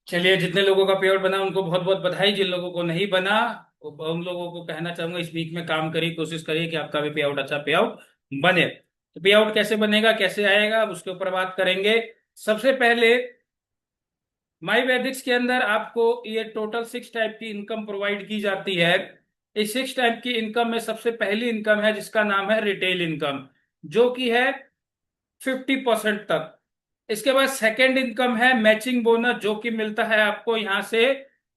चलिए, जितने लोगों का पे आउट बना उनको बहुत बहुत बधाई। जिन लोगों को नहीं बना उन लोगों को कहना चाहूंगा, इस वीक में काम करिए, कोशिश करिए कि आपका भी पे आउट अच्छा पे आउट बने। तो पे आउट कैसे बनेगा, कैसे आएगा, अब उसके ऊपर बात करेंगे। सबसे पहले माई वेदिक्स के अंदर आपको ये टोटल 6 टाइप की इनकम प्रोवाइड की जाती है। इस 6 टाइप की इनकम में सबसे पहली इनकम है जिसका नाम है रिटेल इनकम, जो कि है 50% तक। इसके बाद सेकंड इनकम है मैचिंग बोनस, जो कि मिलता है आपको यहां से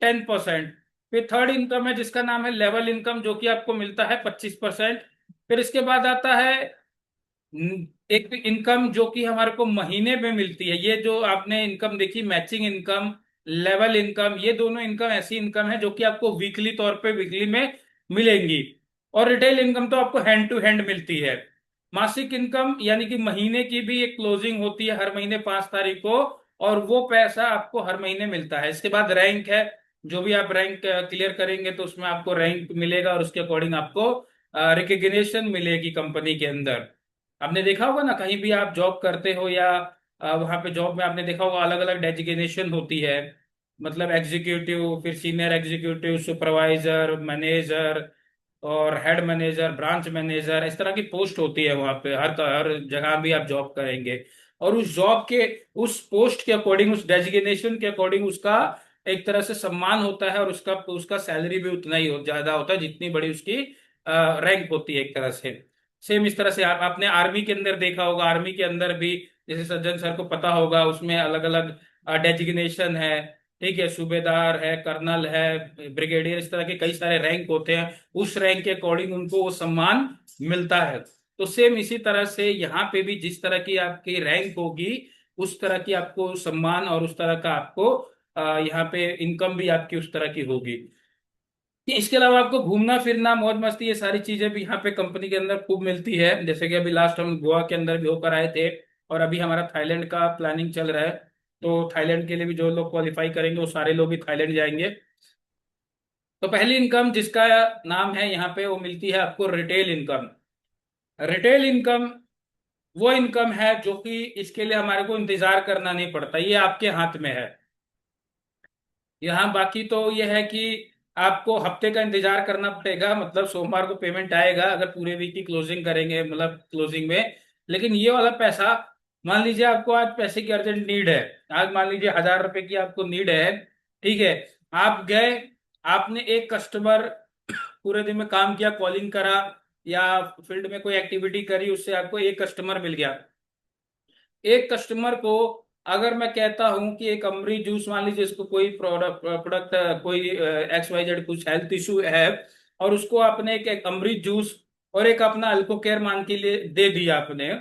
10%। फिर थर्ड इनकम है जिसका नाम है लेवल इनकम, जो कि आपको मिलता है 25%। फिर इसके बाद आता है एक इनकम जो कि हमारे को महीने में मिलती है। ये जो आपने इनकम देखी, मैचिंग इनकम, लेवल इनकम, ये दोनों इनकम ऐसी इनकम है जो कि आपको वीकली तौर पे वीकली में मिलेंगी। और रिटेल इनकम तो आपको हैंड टू हैंड मिलती है। मासिक इनकम यानी कि महीने की भी एक क्लोजिंग होती है हर महीने 5 तारीख को, और वो पैसा आपको हर महीने मिलता है। इसके बाद रैंक है, जो भी आप रैंक क्लियर करेंगे तो उसमें आपको रैंक मिलेगा और उसके अकॉर्डिंग आपको रिकग्निशन मिलेगी कंपनी के अंदर। आपने देखा होगा ना, कहीं भी आप जॉब करते हो या वहां पे जॉब में आपने देखा होगा अलग अलग डेजिग्नेशन होती है। मतलब एग्जीक्यूटिव, फिर सीनियर एग्जीक्यूटिव, सुपरवाइजर, मैनेजर और हेड मैनेजर, ब्रांच मैनेजर, इस तरह की पोस्ट होती है वहां पे। हर जगह भी आप जॉब करेंगे और उस जॉब के, उस पोस्ट के अकॉर्डिंग, उस डेजिग्नेशन के अकॉर्डिंग उसका एक तरह से सम्मान होता है, और उसका उसका सैलरी भी उतना ही ज्यादा होता है जितनी बड़ी उसकी रैंक होती है एक तरह से। सेम इस तरह से आपने आर्मी के अंदर देखा होगा, आर्मी के अंदर भी जैसे सज्जन सर को पता होगा, उसमें अलग अलग डेजिग्नेशन है। ठीक है, सूबेदार है, कर्नल है, ब्रिगेडियर, इस तरह के कई सारे रैंक होते हैं। उस रैंक के अकॉर्डिंग उनको वो सम्मान मिलता है। तो सेम इसी तरह से यहाँ पे भी जिस तरह की आपकी रैंक होगी उस तरह की आपको सम्मान और उस तरह का आपको यहाँ पे इनकम भी आपकी उस तरह की होगी। कि इसके अलावा आपको घूमना फिरना, मौज मस्ती, ये सारी चीजें भी यहाँ पे कंपनी के अंदर खूब मिलती है। जैसे कि अभी लास्ट हम गोवा के अंदर भी होकर आए थे, और अभी हमारा थाईलैंड का प्लानिंग चल रहा है। तो थाईलैंड के लिए भी जो लोग क्वालिफाई करेंगे वो सारे लोग भी थाईलैंड जाएंगे। तो पहली इनकम जिसका नाम है यहाँ पे, वो मिलती है आपको रिटेल इनकम। रिटेल इनकम वो इनकम है जो कि इसके लिए हमारे को इंतजार करना नहीं पड़ता, ये आपके हाथ में है। यहाँ बाकी तो यह है कि आपको हफ्ते का इंतजार करना पड़ेगा, मतलब सोमवार को पेमेंट आएगा अगर पूरे वीक की क्लोजिंग करेंगे, मतलब क्लोजिंग में। लेकिन ये वाला पैसा, मान लीजिए आपको आज पैसे की अर्जेंट नीड है, आज मान लीजिए 1,000 रुपए की आपको नीड है। ठीक है, आप गए, आपने एक कस्टमर पूरे दिन में काम किया, कॉलिंग करा या फील्ड में कोई एक्टिविटी करी, उससे आपको एक कस्टमर मिल गया। एक कस्टमर को अगर मैं कहता हूं कि एक अमरी जूस, मान लीजिए इसको कोई प्रोडक्ट प्रोडक्ट कोई XYZ कुछ हेल्थ इशू है, और उसको आपने एक अमरी जूस और एक अपना अल्को केयर मान के लिए दे दिया आपने,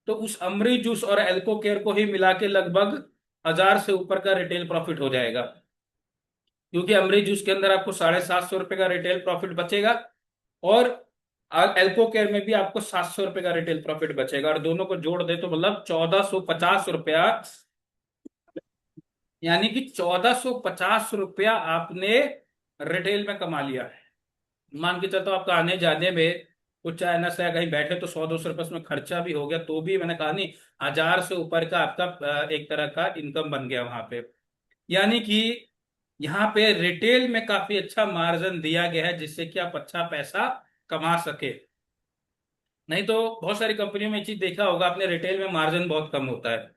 तो उस अमरी जूस और अल्को केयर को ही मिला के लगभग 1,000 से ऊपर का रिटेल प्रॉफिट हो जाएगा। क्योंकि अमरी जूस के अंदर आपको 750 रुपए का रिटेल प्रॉफिट बचेगा, और एल्को केयर में भी आपको 700 रुपए का रिटेल प्रॉफिट बचेगा, और दोनों को जोड़ दे तो मतलब 1,450 रुपया। यानी कि 1,450 रुपया आपने रिटेल में कमा लिया है। मान के चलता हूं आपका आने जाने में कुछ चाहे ना से कहीं बैठे तो 100-200 रुपये उसमें खर्चा भी हो गया, तो भी मैंने कहा नहीं, 1,000 से ऊपर का आपका एक तरह का इनकम बन गया वहां पे। यानी कि यहाँ पे रिटेल में काफी अच्छा मार्जिन दिया गया है जिससे कि आप अच्छा पैसा कमा सके। नहीं तो बहुत सारी कंपनियों में ये चीज देखा होगा आपने, रिटेल में मार्जिन बहुत कम होता है।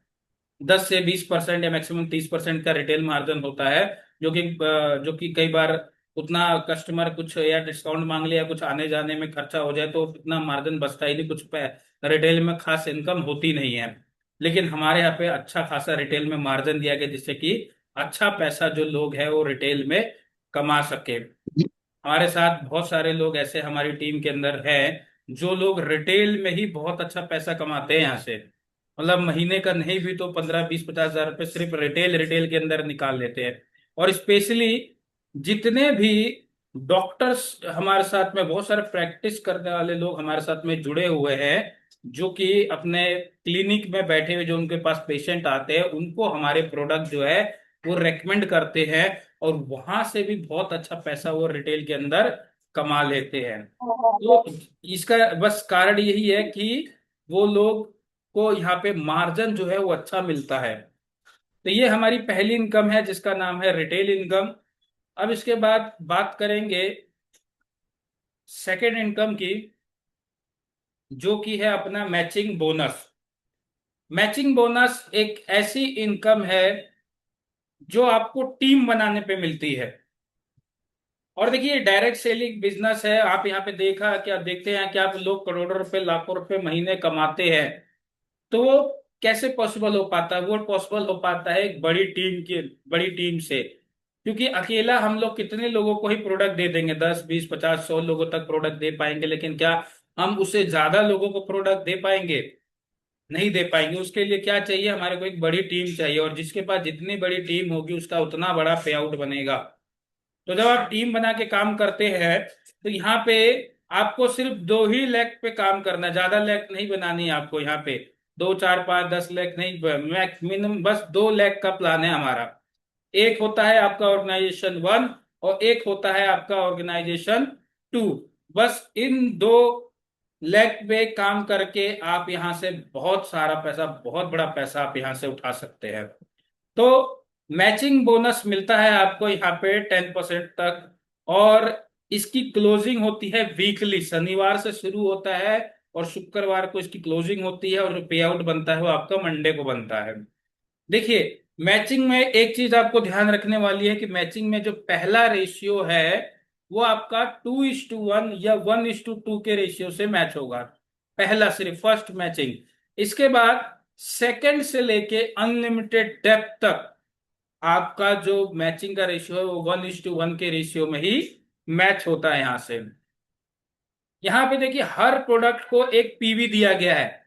10 से 20% या मैक्सिमम 30% का रिटेल मार्जिन होता है, जो कि कई बार उतना कस्टमर कुछ या डिस्काउंट मांग लिया, कुछ आने जाने में खर्चा हो जाए तो इतना मार्जिन बचता ही नहीं, कुछ रिटेल में खास इनकम होती नहीं है। लेकिन हमारे यहाँ पे अच्छा खासा रिटेल में मार्जिन दिया गया जिससे कि अच्छा पैसा जो लोग हैं वो रिटेल में कमा सके। हमारे साथ बहुत सारे लोग ऐसे हमारी टीम के अंदर हैं जो लोग रिटेल में ही बहुत अच्छा पैसा कमाते हैं यहाँ से। मतलब महीने का नहीं भी तो 15, 20, 50 हजार रुपये सिर्फ रिटेल रिटेल के अंदर निकाल लेते हैं। और स्पेशली जितने भी डॉक्टर्स हमारे साथ में, बहुत सारे प्रैक्टिस करने वाले लोग हमारे साथ में जुड़े हुए हैं, जो कि अपने क्लिनिक में बैठे हुए जो उनके पास पेशेंट आते हैं उनको हमारे प्रोडक्ट जो है वो रेकमेंड करते हैं, और वहां से भी बहुत अच्छा पैसा वो रिटेल के अंदर कमा लेते हैं। तो इसका बस कारण यही है कि वो लोग को यहाँ पे मार्जिन जो है वो अच्छा मिलता है। तो ये हमारी पहली इनकम है जिसका नाम है रिटेल इनकम। अब इसके बाद बात करेंगे सेकेंड इनकम की, जो कि है अपना मैचिंग बोनस। मैचिंग बोनस एक ऐसी इनकम है जो आपको टीम बनाने पे मिलती है। और देखिए डायरेक्ट सेलिंग बिजनेस है। आप यहाँ पे देखा कि आप देखते हैं कि आप लोग करोड़ों रुपए लाखों रुपए महीने कमाते हैं। तो वो कैसे पॉसिबल हो पाता है? वो पॉसिबल हो पाता है एक बड़ी टीम से। क्योंकि अकेला हम लोग कितने लोगों को ही प्रोडक्ट दे देंगे? 10 20 50 100 लोगों तक प्रोडक्ट दे पाएंगे, लेकिन क्या हम उससे ज्यादा लोगों को प्रोडक्ट दे पाएंगे? नहीं दे पाएंगे। उसके लिए क्या चाहिए? हमारे को एक बड़ी टीम चाहिए, और जिसके पास जितनी बड़ी टीम होगी उसका उतना बड़ा पे आउट बनेगा। तो जब आप टीम बना के काम करते हैं तो यहाँ पे आपको सिर्फ 2 ही लेग पे काम करना है, ज्यादा लेग नहीं बनानी है आपको। यहाँ पे 2 4 5 10 लेग नहीं, मिनिमम बस 2 लेग का प्लान है हमारा। एक होता है आपका ऑर्गेनाइजेशन 1 और एक होता है आपका ऑर्गेनाइजेशन 2। बस इन 2 लेग पे काम करके आप यहाँ से बहुत सारा पैसा, बहुत बड़ा पैसा आप यहाँ से उठा सकते हैं। तो मैचिंग बोनस मिलता है आपको यहाँ पे 10% तक। और इसकी क्लोजिंग होती है वीकली, शनिवार से शुरू होता है और शुक्रवार को इसकी क्लोजिंग होती है, और जो पे आउट बनता है वो आपका मंडे को बनता है। देखिए मैचिंग में एक चीज आपको ध्यान रखने वाली है कि मैचिंग में जो पहला रेशियो है वो आपका 2:1 या 1:2 के रेशियो से मैच होगा। पहला सिर्फ फर्स्ट मैचिंग। इसके बाद सेकंड से लेके अनलिमिटेड डेप्थ तक आपका जो मैचिंग का रेशियो है वो 1:1 के रेशियो में ही मैच होता है यहां से। यहाँ पे देखिए हर प्रोडक्ट को एक पीवी दिया गया है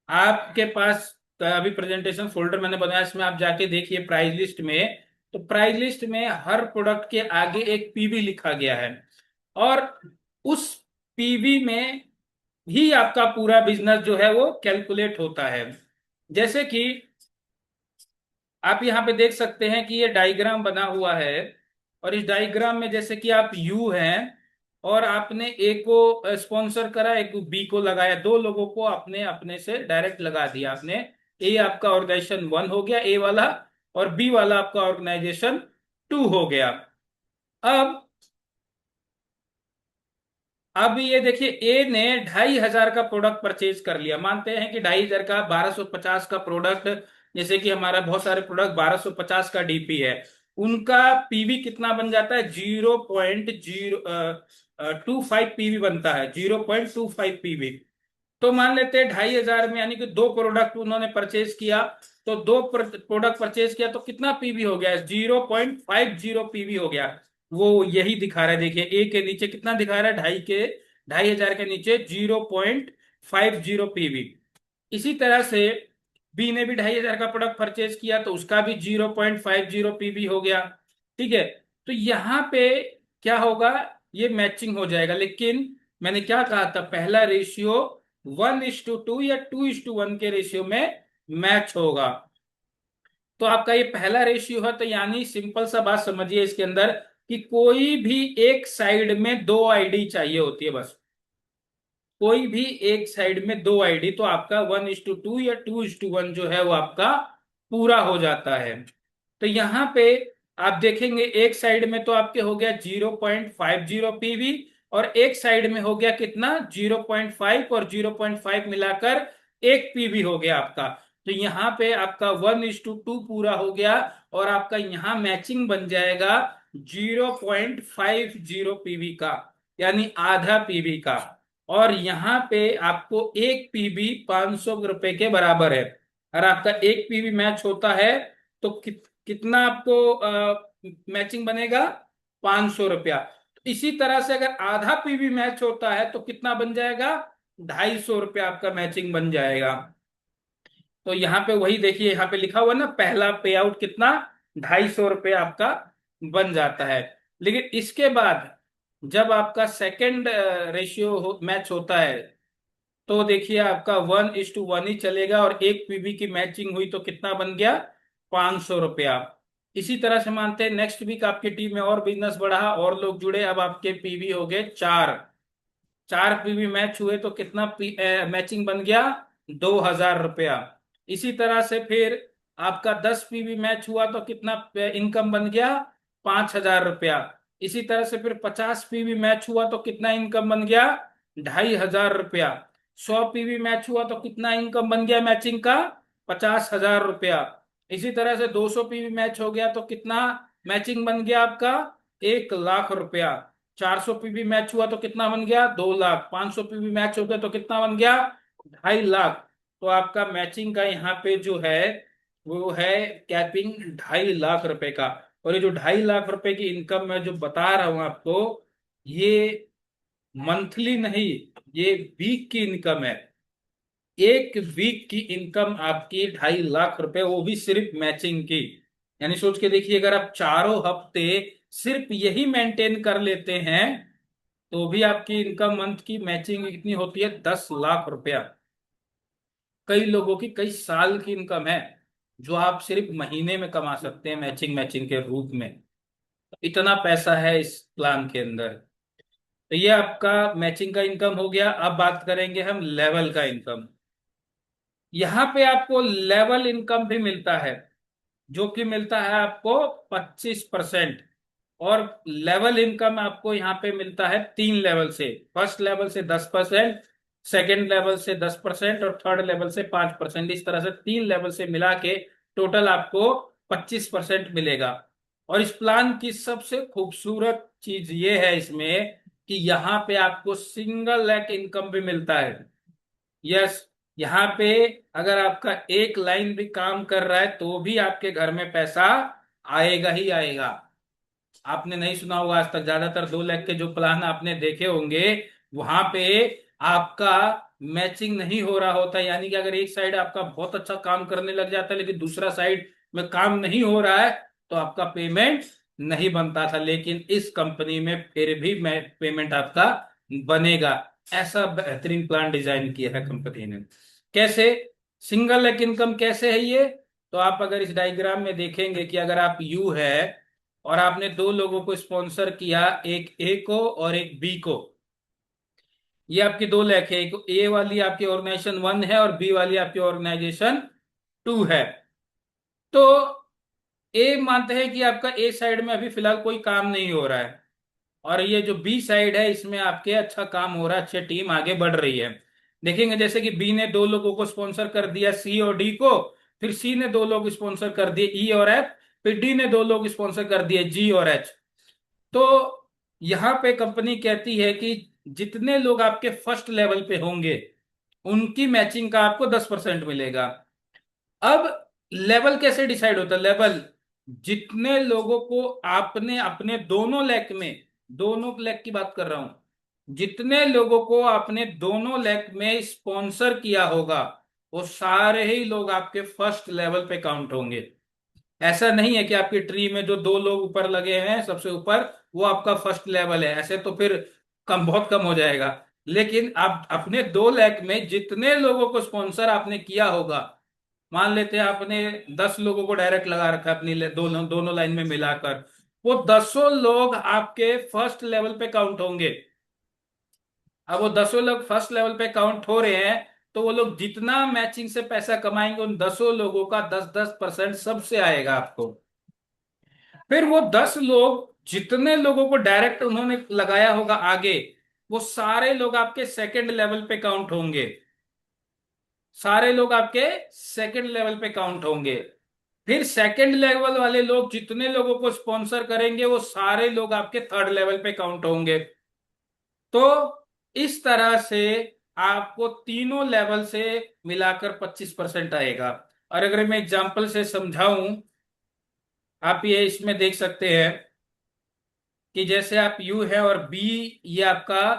आपके पास। अभी प्रेजेंटेशन फोल्डर मैंने बनाया, इसमें आप जाके देखिए प्राइस लिस्ट में। तो प्राइस लिस्ट में हर प्रोडक्ट के आगे एक पीवी लिखा गया है, और उस पीवी में ही आपका पूरा बिजनेस जो है वो कैलकुलेट होता है। जैसे कि आप यहाँ पे देख सकते हैं कि ये डायग्राम बना हुआ है, और इस डायग्राम में जैसे कि आप यू हैं और आपने ए को स्पॉन्सर करा, एक बी को लगाया, 2 लोगों को अपने अपने से डायरेक्ट लगा दिया आपने। ए आपका ऑर्गेनाइजेशन 1 हो गया, ए वाला, और बी वाला आपका ऑर्गेनाइजेशन 2 हो गया। अब अब ये देखिए ए ने 2,500 का प्रोडक्ट परचेज कर लिया। मानते हैं कि 2,500 का 1,250 का प्रोडक्ट, जैसे कि हमारा बहुत सारे प्रोडक्ट 1,250 का डीपी है, उनका पीवी कितना बन जाता है? 0.025 पीवी बनता है, 0.25 पीवी। तो मान लेते हैं 2,500 में, यानी कि 2 प्रोडक्ट उन्होंने परचेज किया। तो 2 प्रोडक्ट परचेज किया तो कितना पीवी हो गया? 0.50 पीवी हो गया। वो यही दिखा रहा है, देखिए ए के नीचे कितना दिखा रहा है? 2,500 के नीचे 0.50 पीवी। इसी तरह से बी ने भी 2,500 का प्रोडक्ट परचेज किया तो उसका भी 0.50 पीवी हो गया। ठीक है। तो यहाँ पे क्या होगा? ये मैचिंग हो जाएगा। लेकिन मैंने क्या कहा था? पहला रेशियो 1:2 या 2:1 के रेशियो में मैच होगा। तो आपका ये पहला रेशियो है, तो यानी सिंपल सा बात समझिए इसके अंदर कि कोई भी एक साइड में 2 आईडी चाहिए होती है बस। कोई भी एक साइड में 2 आईडी, तो आपका 1:2 या 2:1 जो है वो आपका पूरा हो जाता है। तो यहाँ पे आप देखेंगे एक साइड में तो आपके हो गया 0.50 पीवी, और एक साइड में हो गया कितना? 0.5, और 0.5 मिलाकर 1 पीवी हो गया आपका। तो यहाँ पे आपका 1:2 पूरा हो गया, और आपका यहाँ मैचिंग बन जाएगा 0.50 पीवी का, यानी आधा पीवी का। और यहाँ पे आपको 1 पीवी 500 रुपए के बराबर है। अगर आपका 1 पीवी मैच होता है तो कितना आपको मैचिंग बनेगा? 500 रुपया। तो इसी तरह से अगर आधा पीवी मैच होता है तो कितना बन जाएगा? 250 रुपया आपका मैचिंग बन जाएगा। तो यहाँ पे वही देखिए, यहाँ पे लिखा हुआ ना, पहला पे आउट कितना? 250 रुपये आपका बन जाता है। लेकिन इसके बाद जब आपका सेकंड रेशियो मैच होता है तो देखिए आपका 1:1 ही चलेगा, और 1 पीवी की मैचिंग हुई तो कितना बन गया? 500 रुपया। इसी तरह से मानते हैं नेक्स्ट वीक आपकी टीम में और बिजनेस बढ़ा और लोग जुड़े, अब आपके पीवी हो गए 4। 4 पीवी मैच हुए तो कितना मैचिंग बन गया? 2,000 रुपया। इसी तरह से फिर 5 पीवी मैच हुए तो कितना मैचिंग बन गया? 2,000 रुपया। 4 पीवी मैच हुए तो कितना मैचिंग बन गया? 2,000 रुपया। इसी तरह से मैचिंग बन गया आपका 10 पीवी मैच हुआ तो कितना इनकम बन गया? 5,000 रुपया। इसी तरह से फिर 50 पीवी मैच हुआ तो कितना इनकम बन गया? 2,500 रुपया। 100 पीवी मैच हुआ तो कितना इनकम बन गया मैचिंग का? 50,000 रुपया। इसी तरह से 200 पीवी मैच हो गया तो कितना मैचिंग बन गया आपका? 1,00,000 रुपया। 400 पीवी मैच हुआ तो कितना बन गया? 2 लाख। 500 पीवी मैच हो गया तो कितना बन गया? 2.5 लाख। तो आपका मैचिंग का यहाँ पे जो है वो है कैपिंग 2.5 लाख रुपए का। और ये जो 2.5 लाख रुपए की इनकम मैं जो बता रहा हूं आपको, ये मंथली नहीं, ये वीक की इनकम है। एक वीक की इनकम आपकी 2.5 लाख रुपए, वो भी सिर्फ मैचिंग की। यानी सोच के देखिए, अगर आप चारों हफ्ते सिर्फ यही मेंटेन कर लेते हैं तो भी आपकी इनकम मंथ की मैचिंग कितनी होती है? 10 लाख रुपया। कई लोगों की कई साल की इनकम है जो आप सिर्फ महीने में कमा सकते हैं मैचिंग मैचिंग के रूप में। इतना पैसा है इस प्लान के अंदर। तो ये आपका मैचिंग का इनकम हो गया। अब बात करेंगे हम लेवल का इनकम। यहाँ पे आपको लेवल इनकम भी मिलता है, जो कि मिलता है आपको 25%। और लेवल इनकम आपको यहाँ पे मिलता है 3 लेवल से। फर्स्ट लेवल से 10%, सेकेंड लेवल से 10% और थर्ड लेवल से 5%। इस तरह से 3 लेवल से मिला के टोटल आपको 25% मिलेगा। और इस प्लान की सबसे खूबसूरत चीज ये है इसमें कि यहाँ पे आपको सिंगल लैक इनकम भी मिलता है। यस, यहाँ पे अगर आपका एक लाइन भी काम कर रहा है तो भी आपके घर में पैसा आएगा ही आएगा। आपने नहीं सुना होगा आज तक, ज्यादातर 2 लाख के जो प्लान आपने देखे होंगे वहां पे आपका मैचिंग नहीं हो रहा होता। यानी कि अगर एक साइड आपका बहुत अच्छा काम करने लग जाता है लेकिन दूसरा साइड में काम नहीं हो रहा है तो आपका पेमेंट नहीं बनता था। लेकिन इस कंपनी में फिर भी पेमेंट आपका बनेगा। ऐसा बेहतरीन प्लान डिजाइन किया है कंपनी ने। कैसे? सिंगल लेग इनकम कैसे है ये? तो आप अगर इस डायग्राम में देखेंगे कि अगर आप यू है और आपने 2 लोगों को स्पॉन्सर किया, एक ए को और एक बी को। ये आपकी 2 लाख है। एक ए वाली आपकी ऑर्गेनाइजेशन 1 है और बी वाली आपकी ऑर्गेनाइजेशन 2 है। तो ए मानते हैं कि आपका ए साइड में अभी फिलहाल कोई काम नहीं हो रहा है और ये जो बी साइड है इसमें आपके अच्छा काम हो रहा है, अच्छी टीम आगे बढ़ रही है। देखेंगे जैसे कि बी ने 2 लोगों को स्पॉन्सर कर दिया, सी और डी को। फिर सी ने 2 लोग स्पॉन्सर कर दिए, ई और एफ। फिर डी ने 2 लोग स्पॉन्सर कर दिए, जी और एच। तो यहां पे कंपनी कहती है कि जितने लोग आपके फर्स्ट लेवल पे होंगे उनकी मैचिंग का आपको 10% मिलेगा। अब लेवल कैसे डिसाइड होता है? लेवल जितने लोगों को आपने अपने दोनों लेग की बात कर रहा हूं, जितने लोगों को आपने दोनों लेग में स्पॉन्सर किया होगा वो सारे ही लोग आपके फर्स्ट लेवल पे काउंट होंगे। ऐसा नहीं है कि आपकी ट्री में जो 2 लोग ऊपर लगे हैं सबसे ऊपर वो आपका फर्स्ट लेवल है, ऐसे तो फिर बहुत कम हो जाएगा। लेकिन आप अपने 2 लाख में जितने लोगों को स्पॉन्सर आपने किया होगा, मान लेते हैं आपने 10 लोगों को डायरेक्ट लगा रखा है अपनी दोनों दोनों लाइन में मिलाकर, वो 10 लोग आपके फर्स्ट लेवल पे काउंट होंगे। अब वो 10 लोग फर्स्ट लेवल पे काउंट हो रहे हैं तो वो लोग जितना मैचिंग से पैसा कमाएंगे उन 10 लोगों का 10-10% सबसे आएगा आपको। फिर वो 10 लोग जितने लोगों को डायरेक्ट उन्होंने लगाया होगा आगे, वो सारे लोग आपके सेकंड लेवल पे काउंट होंगे। सारे लोग आपके सेकंड लेवल पे काउंट होंगे। फिर सेकंड लेवल वाले लोग जितने लोगों को स्पॉन्सर करेंगे वो सारे लोग आपके थर्ड लेवल पे काउंट होंगे। तो इस तरह से आपको तीनों लेवल से मिलाकर 25% आएगा। और अगर मैं एग्जांपल से समझाऊं, आप ये इसमें देख सकते हैं कि जैसे आप यू है और बी, ये आपका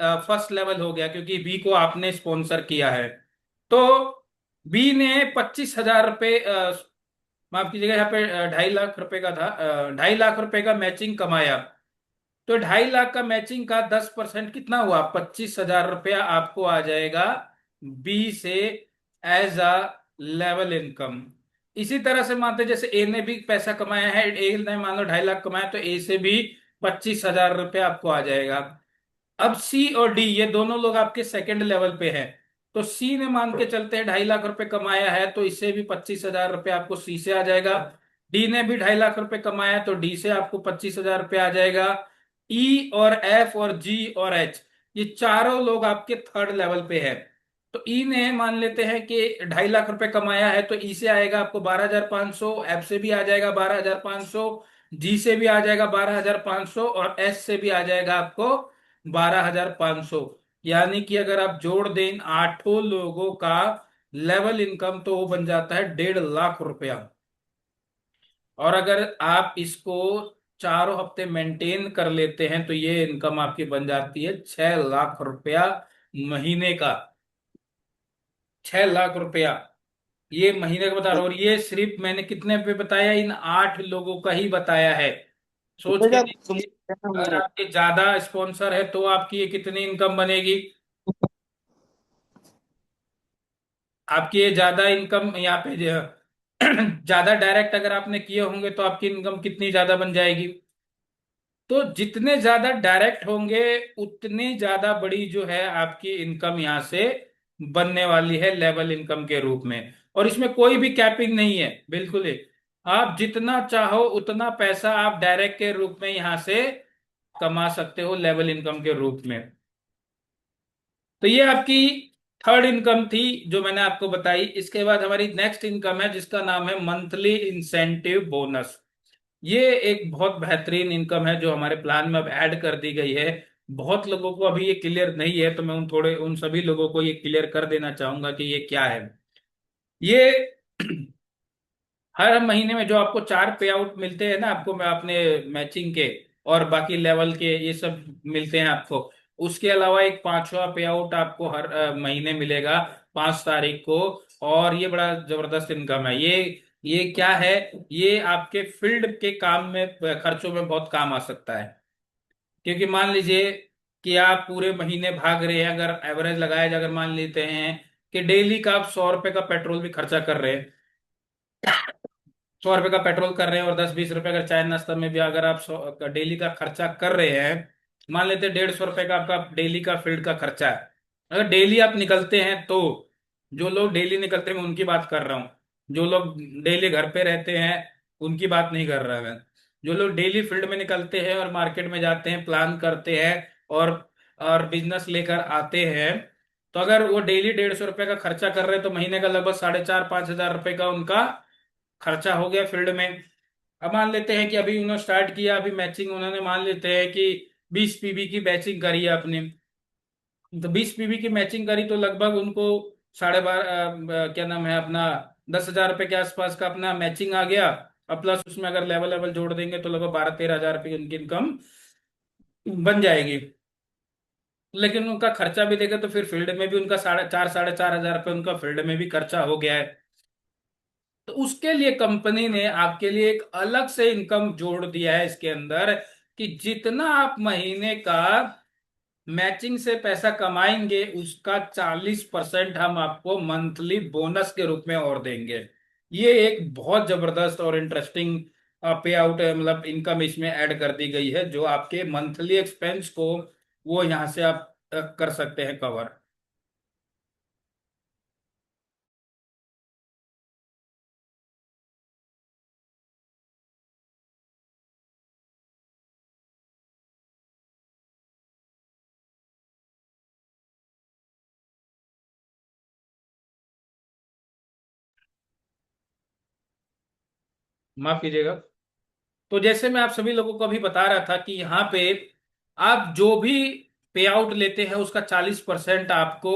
फर्स्ट लेवल हो गया क्योंकि बी को आपने स्पॉन्सर किया है। तो बी ने 25,000 रुपये, माफ कीजिएगा, यहाँ पे 2.5 लाख रुपए का था, 2.5 लाख रुपए का मैचिंग कमाया। तो 2.5 लाख का मैचिंग का 10% कितना हुआ? 25,000 रुपया आपको आ जाएगा बी से एज अ लेवल इनकम। इसी तरह से मानते हैं जैसे ए ने भी पैसा कमाया है, ए ने मान लो 2.5 लाख कमाया तो ए से भी 25,000 रुपया आपको आ जाएगा। अब सी और डी ये दोनों लोग आपके सेकंड लेवल पे हैं। तो सी ने मान के चलते हैं 2.5 लाख रुपए कमाया है, तो इससे भी 25,000 रुपये आपको सी से आ जाएगा। डी ने भी 2.5 लाख रुपए कमाया है, तो डी से आपको 25,000 रुपये आ जाएगा। ई और एफ और जी और एच, ये चारों लोग आपके थर्ड लेवल पे है। तो ई ने मान लेते हैं कि 2.5 लाख रुपए कमाया है, तो ई से आएगा आपको 12,500, एफ से भी आ जाएगा 12,500, जी से भी आ जाएगा 12,500 और एस से भी आ जाएगा आपको 12,500। यानी कि अगर आप जोड़ दें इन आठों लोगों का लेवल इनकम, तो वो बन जाता है 1.5 लाख रुपया। और अगर आप इसको चारों हफ्ते मेंटेन कर लेते हैं, तो ये इनकम आपकी बन जाती है 6 लाख रुपया महीने का। 6 लाख रुपया ये महीने का बता रहा हूं, और ये सिर्फ मैंने कितने पे बताया, इन 8 लोगों का ही बताया है। सोच के भैया तुम देखिए, अगर आपके ज्यादा स्पॉन्सर है तो आपकी ये कितनी इनकम बनेगी। आपकी ये ज्यादा इनकम यहाँ पे ज्यादा डायरेक्ट अगर आपने किए होंगे तो आपकी इनकम कितनी ज्यादा बन जाएगी। तो जितने ज्यादा डायरेक्ट होंगे, उतनी ज्यादा बड़ी जो है आपकी इनकम यहाँ से बनने वाली है लेवल इनकम के रूप में। और इसमें कोई भी कैपिंग नहीं है, बिल्कुल ही आप जितना चाहो उतना पैसा आप डायरेक्ट के रूप में यहाँ से कमा सकते हो लेवल इनकम के रूप में। तो ये आपकी थर्ड इनकम थी जो मैंने आपको बताई। इसके बाद हमारी नेक्स्ट इनकम है जिसका नाम है मंथली इंसेंटिव बोनस। ये एक बहुत बेहतरीन इनकम है जो हमारे प्लान में अब ऐड कर दी गई है। बहुत लोगों को अभी ये क्लियर नहीं है, तो मैं उन सभी लोगों को ये क्लियर कर देना चाहूंगा कि ये क्या है। ये हर महीने में जो आपको 4 पे आउट मिलते हैं ना आपको, मैं अपने मैचिंग के और बाकी लेवल के ये सब मिलते हैं आपको। उसके अलावा एक 5वां पे आउट आपको हर महीने मिलेगा 5 तारीख को। और ये बड़ा जबरदस्त इनकम है। ये क्या है, ये आपके फील्ड के काम में खर्चों में बहुत काम आ सकता है। क्योंकि मान लीजिए कि आप पूरे महीने भाग रहे हैं, अगर एवरेज लगाया जाए, अगर मान लेते हैं कि डेली का आप 100 रुपए का पेट्रोल भी खर्चा कर रहे हैं, 100 रुपए का पेट्रोल कर रहे हैं और 10-20 रुपए अगर चाय नाश्ता में भी अगर आप 100 डेली का खर्चा कर रहे हैं, मान लेते हैं 150 रुपए का आपका डेली का फील्ड का खर्चा है। अगर डेली आप निकलते हैं तो, जो लोग डेली निकलते हैं मैं उनकी बात कर रहा हूँ। जो लोग डेली घर पे रहते हैं उनकी बात नहीं कर रहा मैं। जो लोग डेली फील्ड में निकलते हैं और मार्केट में जाते हैं, प्लान करते हैं और बिजनेस लेकर आते हैं, तो अगर वो डेली 150 रुपए का खर्चा कर रहे हैं, तो महीने का लगभग 4,500-5,000 रुपए का उनका खर्चा हो गया फील्ड में। अब मान लेते हैं कि अभी उन्होंने स्टार्ट किया, अभी मैचिंग उन्होंने मान लेते हैं कि 20 पीबी की मैचिंग करी है आपने। तो 20 पीबी की मैचिंग करी तो लगभग उनको 12.5 क्या नाम है अपना 10,000 रुपए के आसपास का अपना मैचिंग आ गया। अब प्लस उसमें अगर लेवल लेवल जोड़ देंगे तो लगभग 12-13 हजार रुपये की उनकी इनकम बन जाएगी। लेकिन उनका खर्चा भी देखे तो फिर फील्ड में भी उनका 4,500-4,500 रुपये उनका फील्ड में भी खर्चा हो गया है। तो उसके लिए कंपनी ने आपके लिए एक अलग से इनकम जोड़ दिया है इसके अंदर, कि जितना आप महीने का मैचिंग से पैसा कमाएंगे उसका 40% हम आपको मंथली बोनस के रूप में और देंगे। ये एक बहुत जबरदस्त और इंटरेस्टिंग पे आउट है, मतलब इनकम इसमें ऐड कर दी गई है जो आपके मंथली एक्सपेंस को वो यहां से आप कर सकते हैं कवर। माफ कीजिएगा। तो जैसे मैं आप सभी लोगों को अभी बता रहा था कि यहाँ पे आप जो भी पे आउट लेते हैं उसका 40% आपको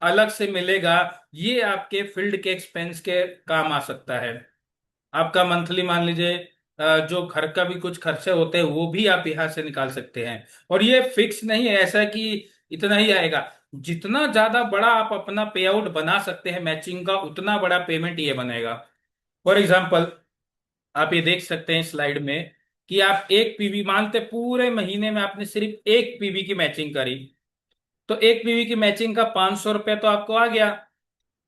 अलग से मिलेगा। ये आपके फील्ड के एक्सपेंस के काम आ सकता है। आपका मंथली मान लीजिए जो घर का भी कुछ खर्चे होते हैं वो भी आप यहाँ से निकाल सकते हैं। और ये फिक्स नहीं है ऐसा कि इतना ही आएगा। जितना ज्यादा बड़ा आप अपना पे आउट बना सकते हैं मैचिंग का, उतना बड़ा पेमेंट ये बनेगा। फॉर एग्जाम्पल, आप ये देख सकते हैं स्लाइड में कि आप 1 पीवी मानते पूरे महीने में आपने सिर्फ 1 पीवी की मैचिंग करी, तो 1 पीवी की मैचिंग का 500 रुपया तो आपको आ गया।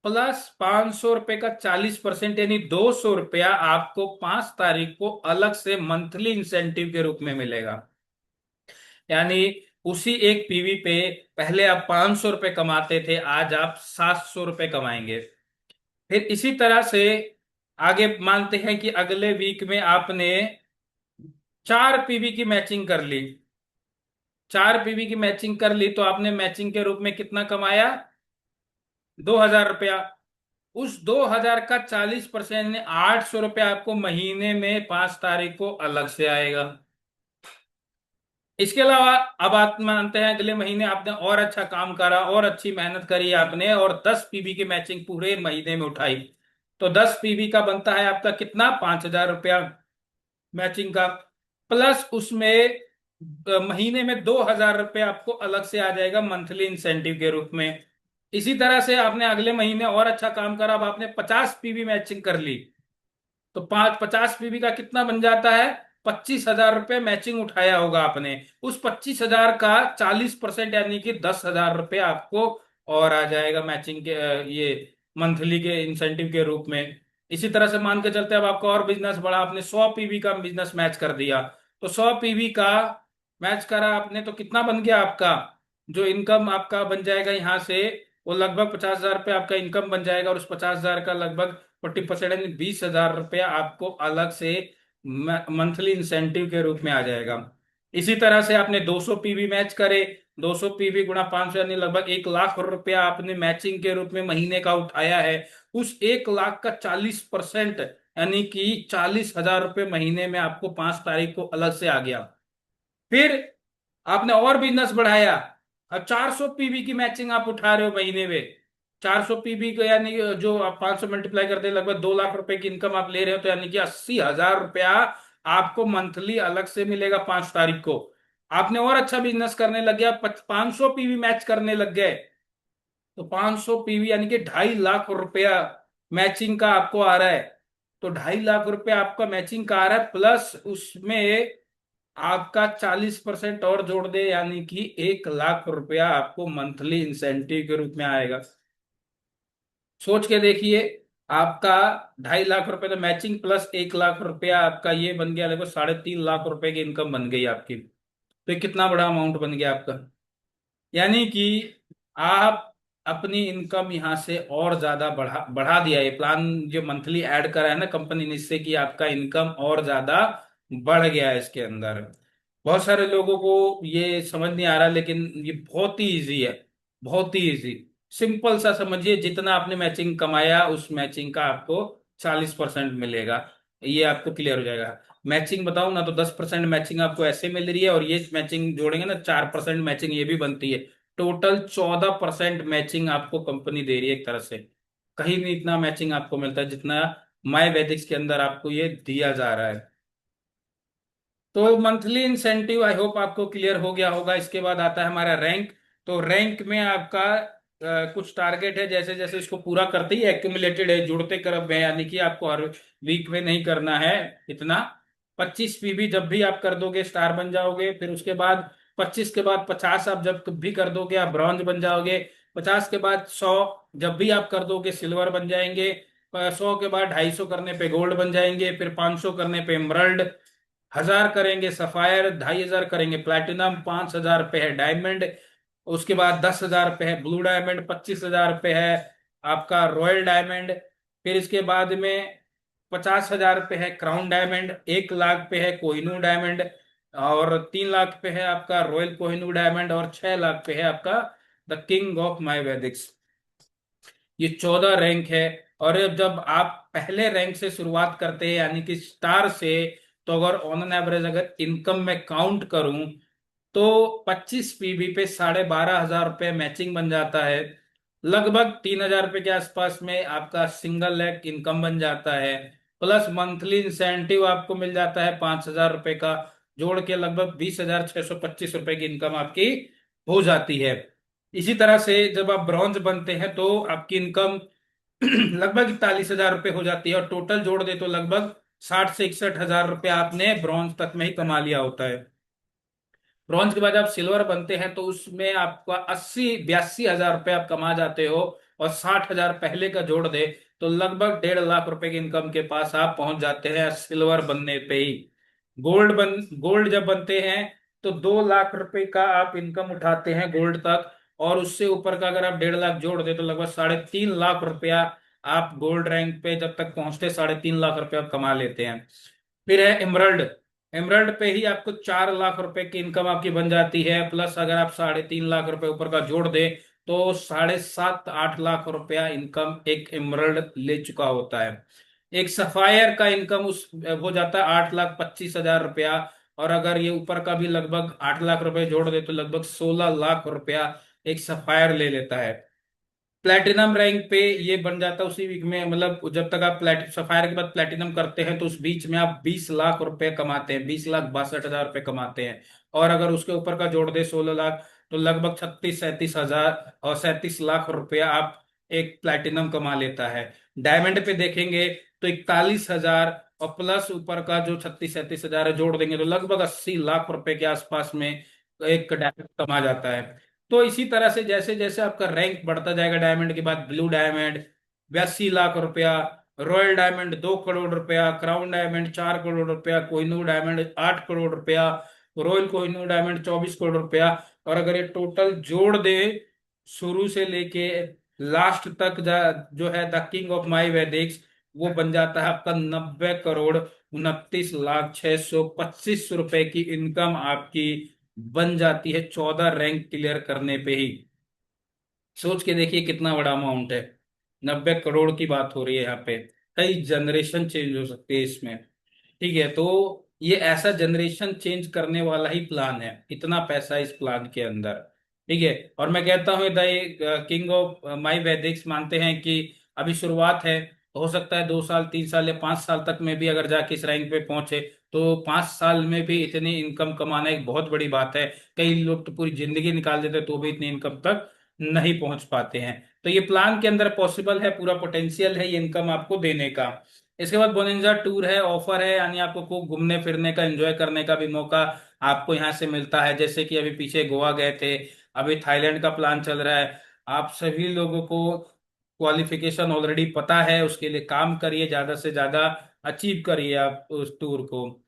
प्लस 500 रुपये का 40% यानी 200 रुपया आपको 5 तारीख को अलग से मंथली इंसेंटिव के रूप में मिलेगा। यानी उसी एक पीवी पे पहले आप 500 रुपये कमाते थे, आज आप 700 रुपये कमाएंगे। फिर इसी तरह से आगे मानते हैं कि अगले वीक में आपने 4 पीवी की मैचिंग कर ली। 4 पीवी की मैचिंग कर ली तो आपने मैचिंग के रूप में कितना कमाया? 2,000 रुपया। उस 2,000 का 40% 800 रुपया आपको महीने में 5 तारीख को अलग से आएगा। इसके अलावा अब आप मानते हैं अगले महीने आपने और अच्छा काम करा और अच्छी मेहनत करी आपने और 10 पीवी की मैचिंग पूरे महीने में उठाई, तो 10 पीवी का बनता है आपका कितना? 5,000 रुपया मैचिंग का। प्लस उसमें महीने में 2,000 रुपये आपको अलग से आ जाएगा मंथली इंसेंटिव के रूप में। इसी तरह से आपने अगले महीने और अच्छा काम करा, अब आपने 50 पीवी मैचिंग कर ली, तो 50 पीवी का कितना बन जाता है? 25,000 रुपये मैचिंग उठाया होगा आपने। उस 25,000 का 40% यानी कि 10,000 रुपये आपको और आ जाएगा मैचिंग के ये मंथली के इंसेंटिव के रूप में। इसी तरह से मान के चलते अब आपका और बिजनेस बढ़ा, आपने 100 पीवी का बिजनेस मैच कर दिया, तो 100 पीवी का मैच करा आपने तो कितना बन गया आपका? जो इनकम आपका बन जाएगा यहाँ से वो लगभग 50,000 रुपये आपका इनकम बन जाएगा, और उस 50,000 का लगभग 40% यानी 20,000 रुपया आपको अलग से मंथली इंसेंटिव के रूप में आ जाएगा। इसी तरह से आपने 200 पीवी मैच करे, 200 पीवी गुणा 500 यानी लगभग 1 लाख रुपया आपने मैचिंग के रूप में महीने का उठाया है। उस 1 लाख का 40% यानी कि 40,000 रुपये महीने में आपको 5 तारीख को अलग से आ गया। फिर आपने और बिजनेस बढ़ाया, अब 400 पीवी की मैचिंग आप उठा रहे हो महीने में। 400 पीवी को यानी जो आप 500 मल्टीप्लाई करते हैं लगभग 2 लाख रुपए की इनकम आप ले रहे हो, तो यानी कि 80,000 रुपया आपको मंथली अलग से मिलेगा 5 तारीख को। आपने और अच्छा बिजनेस करने लग गया, 500 पीवी मैच करने लग गए, तो 500 पीवी यानी कि 2.5 लाख रुपया मैचिंग का आपको आ रहा है। तो 2.5 लाख रुपया आपका मैचिंग का आ रहा है, प्लस उसमें आपका 40% और जोड़ दे यानी कि 1 लाख रुपया आपको मंथली इंसेंटिव के रूप में आएगा। सोच के देखिए, आपका 2.5 लाख रुपए तो मैचिंग प्लस 1 लाख रुपया आपका ये बन गया, लगभग 3.5 लाख रुपए की इनकम बन गई आपकी। तो ये कितना बड़ा अमाउंट बन गया आपका। यानी कि आप अपनी इनकम यहाँ से और ज्यादा बढ़ा बढ़ा दिया, ये प्लान जो मंथली ऐड करा है ना कंपनी ने, इससे कि आपका इनकम और ज्यादा बढ़ गया है इसके अंदर। बहुत सारे लोगों को ये समझ नहीं आ रहा, लेकिन ये बहुत ही इजी है, बहुत ही इजी। सिंपल सा समझिए, जितना आपने मैचिंग कमाया उस मैचिंग का आपको 40% मिलेगा, ये आपको क्लियर हो जाएगा। मैचिंग बताऊं ना तो 10% मैचिंग आपको ऐसे मिल रही है, और ये मैचिंग जोड़ेंगे ना 4% मैचिंग ये भी बनती है। टोटल 14% मैचिंग आपको कंपनी दे रही है एक तरह से। कहीं नहीं इतना मैचिंग आपको मिलता है जितना माई वैदिक्स के अंदर आपको ये दिया जा रहा है। तो मंथली इंसेंटिव आई होप आपको क्लियर हो गया होगा। इसके बाद आता है हमारा रैंक। तो रैंक में आपका कुछ टारगेट है, जैसे जैसे इसको पूरा करते ही एक्यूमुलेटेड है, जुड़ते क्रम में, यानी कि आपको हर वीक में नहीं करना है इतना। 25 पीवी जब भी आप कर दोगे स्टार बन जाओगे, फिर उसके बाद 25 के बाद 50 आप जब भी कर दोगे आप ब्रॉन्ज बन जाओगे। 50 के बाद 100 जब भी आप कर दोगे सिल्वर बन जाएंगे। 100 के बाद 250 करने पे गोल्ड बन जाएंगे, फिर 500 करने पे एमरल्ड, 1,000 करेंगे सफायर, 2,500 करेंगे प्लैटिनम, 5,000 पे है डायमंड, उसके बाद 10,000 पे है ब्लू डायमंड, 25,000 पे है आपका रॉयल डायमंड, फिर इसके बाद में 50,000 पे है क्राउन डायमंड, 1 लाख पे है कोहिनूर डायमंड, और 3 लाख पे है आपका रॉयल कोहिनूर डायमंड, और 6 लाख पे है आपका the king of my Vedix. ये 14 रैंक है। और अब जब आप पहले रैंक से शुरुआत करते हैं यानी कि स्टार से, तो अगर ऑन एन एवरेज अगर इनकम में काउंट करूं तो 25 पीवी पे 12,500 रुपये मैचिंग बन जाता है। लगभग 3,000 रुपये के आसपास में आपका सिंगल लैक इनकम बन जाता है। प्लस मंथली इंसेंटिव आपको मिल जाता है 5,000 रुपये का, जोड़ के लगभग 20,625 रुपये की इनकम आपकी हो जाती है। इसी तरह से जब आप ब्रॉन्ज बनते हैं तो आपकी इनकम लगभग 41,000 रुपये हो जाती है, और टोटल जोड़ दे तो लगभग 60 से 61 हजार रुपये आपने ब्रॉन्ज तक में ही कमा लिया होता है। ब्रॉन्ज के बाद आप सिल्वर बनते हैं तो उसमें आपका 80-82 हजार रुपये आप कमा जाते हो, और 60,000 पहले का जोड़ दे तो लगभग 1.5 लाख रुपए की इनकम के पास आप पहुंच जाते हैं सिल्वर बनने पे ही। गोल्ड जब बनते हैं तो 2 लाख रुपए का आप इनकम उठाते हैं गोल्ड तक, और उससे ऊपर का अगर आप 1.5 लाख जोड़ दे तो लगभग 3.5 लाख रुपया आप गोल्ड रैंक पे जब तक पहुंचते 3.5 लाख रुपए आप कमा लेते हैं। फिर है एमरल्ड। एमरल्ड पे ही आपको 4 लाख रुपए की इनकम आपकी बन जाती है, प्लस अगर आप 3.5 लाख रुपए ऊपर का जोड़ दे तो 7.5 8 लाख रुपया इनकम एक एमरल्ड ले चुका होता है। एक सफायर का इनकम उस हो जाता है 8,25,000 रुपया, और अगर ये ऊपर का भी लगभग 8 लाख रुपए जोड़ दे तो लगभग 16 लाख रुपया एक सफायर ले लेता है। प्लेटिनम रैंक पे ये बन जाता है उसी वीक में, मतलब जब तक आप प्लेट सफायर के बाद प्लेटिनम करते हैं तो उस बीच में आप 20 लाख रुपए कमाते हैं, 20,62,000 रुपए कमाते हैं। और अगर उसके ऊपर का जोड़ दे 16 लाख तो लगभग 36-37 हजार और 37 लाख रुपया आप एक प्लेटिनम कमा लेता है। डायमंड पे देखेंगे तो 41 हजार, और प्लस ऊपर का जो 36-37 हजार है जोड़ देंगे तो लगभग 80 लाख रुपए के आसपास में एक डायमंड कमा जाता है। तो इसी तरह से जैसे जैसे आपका रैंक बढ़ता जाएगा, डायमंड के बाद ब्लू डायमंड 82 लाख रुपया, रॉयल डायमंड 2 करोड़ रुपया, क्राउन डायमंड 4 करोड़ रुपया, कोहिनूर डायमंड 8 करोड़ रुपया, रॉयल कोहिनूर डायमंड 24 करोड़ रुपया। और अगर ये टोटल जोड़ दे शुरू से लेके लास्ट तक जो है the king of my Vedix, वो बन जाता है आपका 90,29,0625 रुपए की इनकम आपकी बन जाती है 14 रैंक क्लियर करने पे ही। सोच के देखिए कितना बड़ा अमाउंट है, 90 करोड़ की बात हो रही है यहाँ पे। कई जनरेशन चेंज हो सकती है इसमें। ठीक है, तो ये ऐसा जनरेशन चेंज करने वाला ही प्लान है, इतना पैसा इस प्लान के अंदर। ठीक है, और मैं कहता हूँ the king of my Vedix मानते हैं कि अभी शुरुआत है, हो सकता है 2 साल 3 साल या 5 साल तक में भी अगर जाके इस रैंक पे पहुंचे तो 5 साल में भी इतनी इनकम कमाना एक बहुत बड़ी बात है। कई लोग तो पूरी जिंदगी निकाल देते हैं तो भी इतनी इनकम तक नहीं पहुंच पाते हैं। तो ये प्लान के अंदर पॉसिबल है, पूरा पोटेंशियल है ये इनकम आपको देने का। इसके बाद बोनेंजा टूर है, ऑफर है, यानी आपको खूब घूमने फिरने का एंजॉय करने का भी मौका आपको यहाँ से मिलता है। जैसे कि अभी पीछे गोवा गए थे, अभी थाईलैंड का प्लान चल रहा है। आप सभी लोगों को क्वालिफिकेशन ऑलरेडी पता है, उसके लिए काम करिए, ज्यादा से ज्यादा अचीव करिए आप उस टूर को।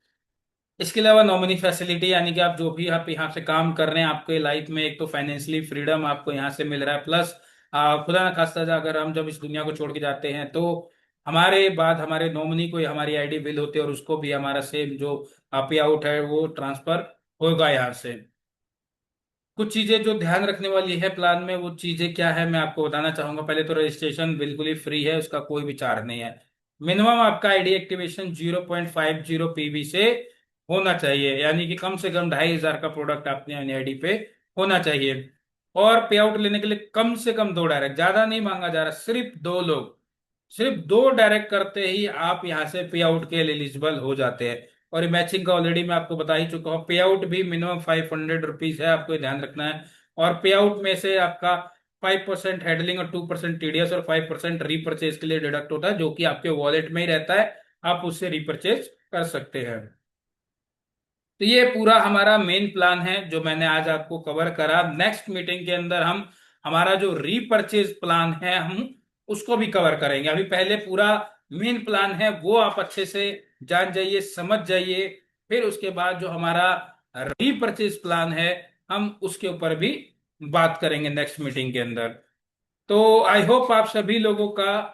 इसके अलावा नॉमिनी फैसिलिटी, यानी कि आप जो भी आप यहाँ से काम कर रहे हैं आपके लाइफ में एक तो फाइनेंशियली फ्रीडम आपको यहाँ से मिल रहा है, प्लस खुदा ना खास्ता अगर हम जब इस दुनिया को छोड़ के जाते हैं तो हमारे बाद हमारे नॉमिनी को हमारी आईडी बिल होती है और उसको भी हमारा सेम जो पे आउट है वो ट्रांसफर होगा यहाँ से। कुछ चीजें जो ध्यान रखने वाली है प्लान में, वो चीजें क्या है मैं आपको बताना चाहूंगा। पहले तो रजिस्ट्रेशन बिल्कुल ही फ्री है, उसका कोई भी चार्ज नहीं है। मिनिमम आपका आईडी एक्टिवेशन 0.50 पीवी से होना चाहिए, यानी कि कम से कम 2,500 का प्रोडक्ट आपने आईडी पे होना चाहिए। और पे आउट लेने के लिए कम से कम 2 डायरेक्ट, ज्यादा नहीं मांगा जा रहा, सिर्फ 2 लोग, सिर्फ 2 डायरेक्ट करते ही आप यहाँ से पे आउट के लिए एलिजिबल हो जाते हैं। और मैचिंग का ऑलरेडी मैं आपको बता ही चुका हूँ, पे आउट भी मिनिमम 500 रुपीज है, आपको ये ध्यान रखना है। और पे आउट में से आपका 5% हैंडलिंग और 2% टीडीएस और 5% रीपरचेज के लिए डिडक्ट होता है, जो कि आपके वॉलेट में ही रहता है, आप उससे रीपरचेज कर सकते हैं। तो ये पूरा हमारा मेन प्लान है जो मैंने आज आपको कवर करा। नेक्स्ट मीटिंग के अंदर हम हमारा जो रीपरचेज प्लान है हम उसको भी कवर करेंगे। अभी पहले पूरा मेन प्लान है वो आप अच्छे से जान जाइए, समझ जाइए, फिर उसके बाद जो हमारा रीपरचेज प्लान है हम उसके ऊपर भी बात करेंगे नेक्स्ट मीटिंग के अंदर। तो आई होप आप सभी लोगों का